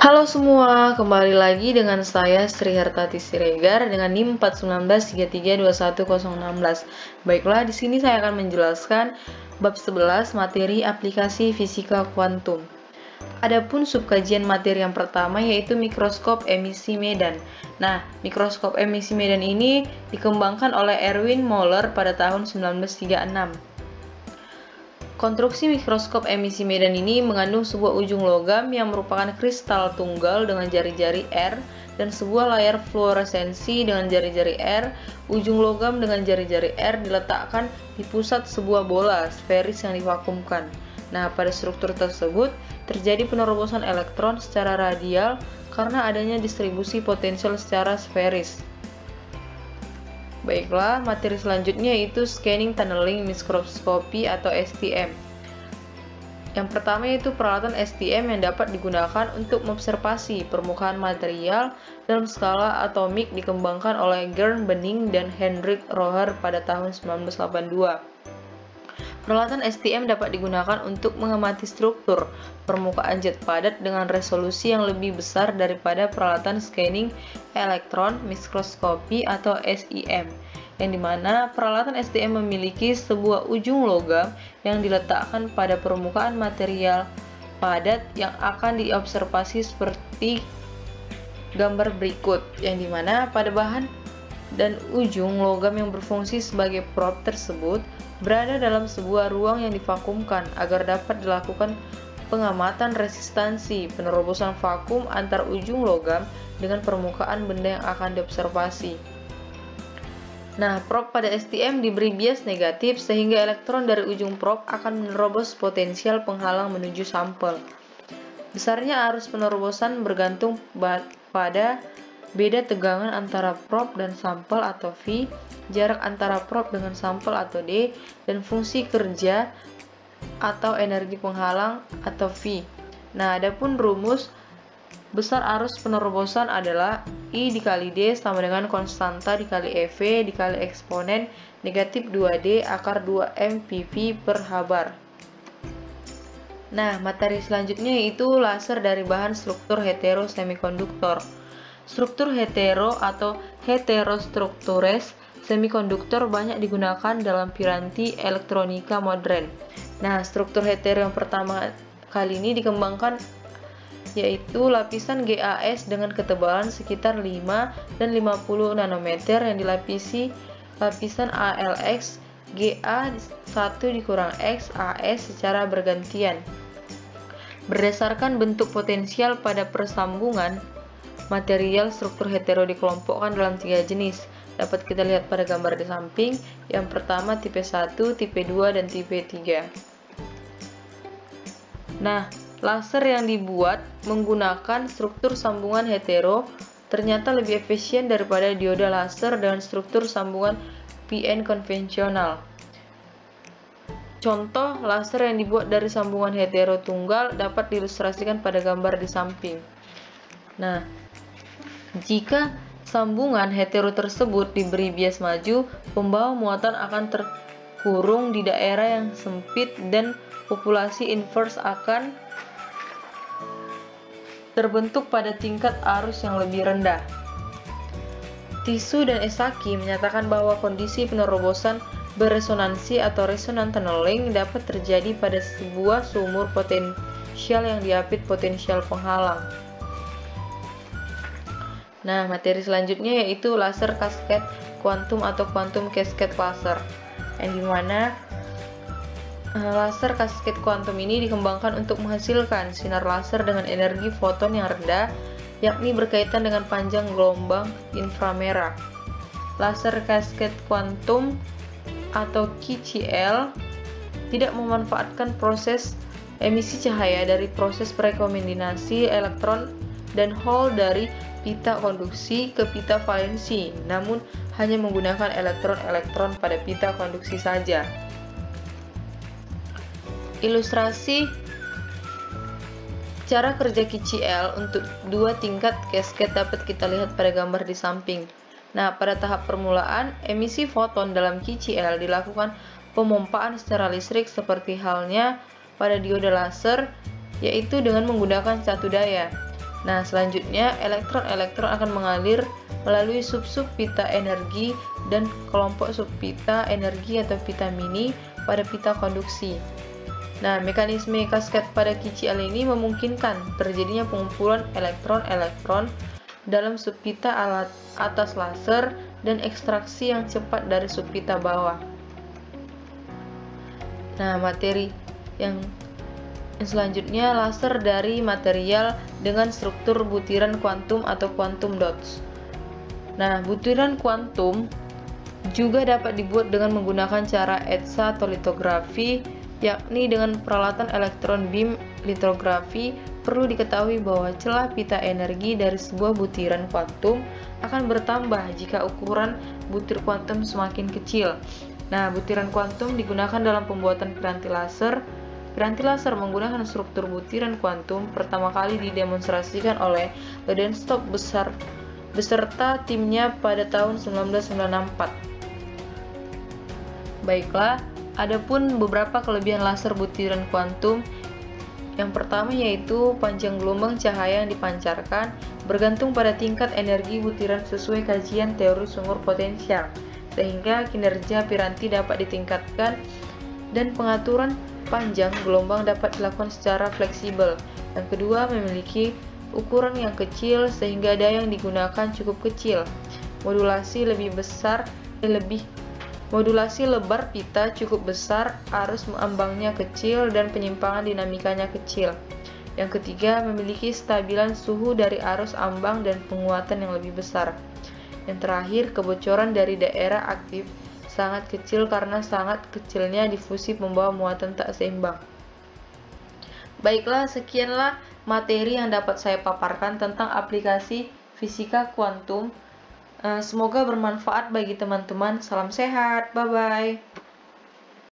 Halo semua, kembali lagi dengan saya Sri Hartati Siregar dengan NIM 419332116. Baiklah, di sini saya akan menjelaskan bab 11 materi aplikasi fisika kuantum. Adapun subkajian materi yang pertama yaitu mikroskop emisi medan. Nah, mikroskop emisi medan ini dikembangkan oleh Erwin Moller pada tahun 1936. Konstruksi mikroskop emisi medan ini mengandung sebuah ujung logam yang merupakan kristal tunggal dengan jari-jari R dan sebuah layar fluoresensi dengan jari-jari R. Ujung logam dengan jari-jari R diletakkan di pusat sebuah bola sferis yang divakumkan. Nah, pada struktur tersebut terjadi penerobosan elektron secara radial karena adanya distribusi potensial secara sferis. Baiklah, materi selanjutnya yaitu Scanning Tunneling Microscopy atau STM. Yang pertama yaitu peralatan STM yang dapat digunakan untuk mengobservasi permukaan material dalam skala atomik dikembangkan oleh Gern Benning dan Hendrik Roher pada tahun 1982. Peralatan STM dapat digunakan untuk mengamati struktur permukaan zat padat dengan resolusi yang lebih besar daripada peralatan scanning elektron mikroskopi atau SEM, yang dimana peralatan STM memiliki sebuah ujung logam yang diletakkan pada permukaan material padat yang akan diobservasi seperti gambar berikut, yang dimana pada bahan dan ujung logam yang berfungsi sebagai probe tersebut berada dalam sebuah ruang yang divakumkan agar dapat dilakukan pengamatan resistansi penerobosan vakum antar ujung logam dengan permukaan benda yang akan diobservasi. Nah, probe pada STM diberi bias negatif sehingga elektron dari ujung probe akan menerobos potensial penghalang menuju sampel. Besarnya arus penerobosan bergantung pada beda tegangan antara probe dan sampel atau V, jarak antara probe dengan sampel atau D, dan fungsi kerja atau energi penghalang atau V. Nah, adapun rumus besar arus penerobosan adalah I dikali D sama dengan konstanta dikali EV dikali eksponen negatif 2D akar 2M PV per Habar. Nah, materi selanjutnya yaitu laser dari bahan struktur hetero semikonduktor. Struktur hetero atau heterostruktures semikonduktor banyak digunakan dalam piranti elektronika modern. Nah, struktur hetero yang pertama kali ini dikembangkan yaitu lapisan GaS dengan ketebalan sekitar 5 dan 50 nanometer yang dilapisi lapisan AlX Ga1 dikurang X AS secara bergantian. Berdasarkan bentuk potensial pada persambungan, material struktur hetero dikelompokkan dalam 3 jenis. Dapat kita lihat pada gambar di samping. Yang pertama tipe 1, tipe 2, dan tipe 3. Nah, laser yang dibuat menggunakan struktur sambungan hetero ternyata lebih efisien daripada dioda laser dengan struktur sambungan PN konvensional. Contoh laser yang dibuat dari sambungan hetero tunggal dapat diilustrasikan pada gambar di samping. Nah, jika sambungan hetero tersebut diberi bias maju, pembawa muatan akan terkurung di daerah yang sempit dan populasi inverse akan terbentuk pada tingkat arus yang lebih rendah. Tisu dan Esaki menyatakan bahwa kondisi penerobosan beresonansi atau resonant tunneling dapat terjadi pada sebuah sumur potensial yang diapit potensial penghalang. Nah, materi selanjutnya yaitu laser kasket kuantum atau quantum cascade laser, yang dimana laser kasket kuantum ini dikembangkan untuk menghasilkan sinar laser dengan energi foton yang rendah, yakni berkaitan dengan panjang gelombang inframerah. Laser kasket kuantum atau QCL tidak memanfaatkan proses emisi cahaya dari proses rekombinasi elektron dan hole dari pita konduksi ke pita valensi, namun hanya menggunakan elektron-elektron pada pita konduksi saja. Ilustrasi cara kerja QCL untuk 2 tingkat cascade dapat kita lihat pada gambar di samping. Nah, pada tahap permulaan, emisi foton dalam QCL dilakukan pemompaan secara listrik seperti halnya pada dioda laser, yaitu dengan menggunakan satu daya. Nah, selanjutnya elektron-elektron akan mengalir melalui sub-sub pita energi dan kelompok sub-pita energi atau pita mini pada pita konduksi. Nah, mekanisme kasket pada KCl ini memungkinkan terjadinya pengumpulan elektron-elektron dalam subpita atas laser dan ekstraksi yang cepat dari subpita bawah. Nah, materi yang selanjutnya, laser dari material dengan struktur butiran kuantum atau quantum dots. Nah, butiran kuantum juga dapat dibuat dengan menggunakan cara ETSA atau litografi, yakni dengan peralatan elektron beam litografi. Perlu diketahui bahwa celah pita energi dari sebuah butiran kuantum akan bertambah jika ukuran butir kuantum semakin kecil. Nah, butiran kuantum digunakan dalam pembuatan piranti laser. Piranti laser menggunakan struktur butiran kuantum pertama kali didemonstrasikan oleh Ledenstock beserta timnya pada tahun 1994. Baiklah, adapun beberapa kelebihan laser butiran kuantum. Yang pertama yaitu panjang gelombang cahaya yang dipancarkan bergantung pada tingkat energi butiran sesuai kajian teori sumber potensial, sehingga kinerja piranti dapat ditingkatkan dan pengaturan panjang gelombang dapat dilakukan secara fleksibel. Yang kedua, memiliki ukuran yang kecil sehingga daya yang digunakan cukup kecil. Modulasi lebar pita cukup besar, arus ambangnya kecil dan penyimpangan dinamikanya kecil. Yang ketiga, memiliki stabilan suhu dari arus ambang dan penguatan yang lebih besar. Yang terakhir, kebocoran dari daerah aktif sangat kecil karena sangat kecilnya difusi membawa muatan tak seimbang. Baiklah, sekianlah materi yang dapat saya paparkan tentang aplikasi fisika kuantum. Semoga bermanfaat bagi teman-teman. Salam sehat, bye-bye.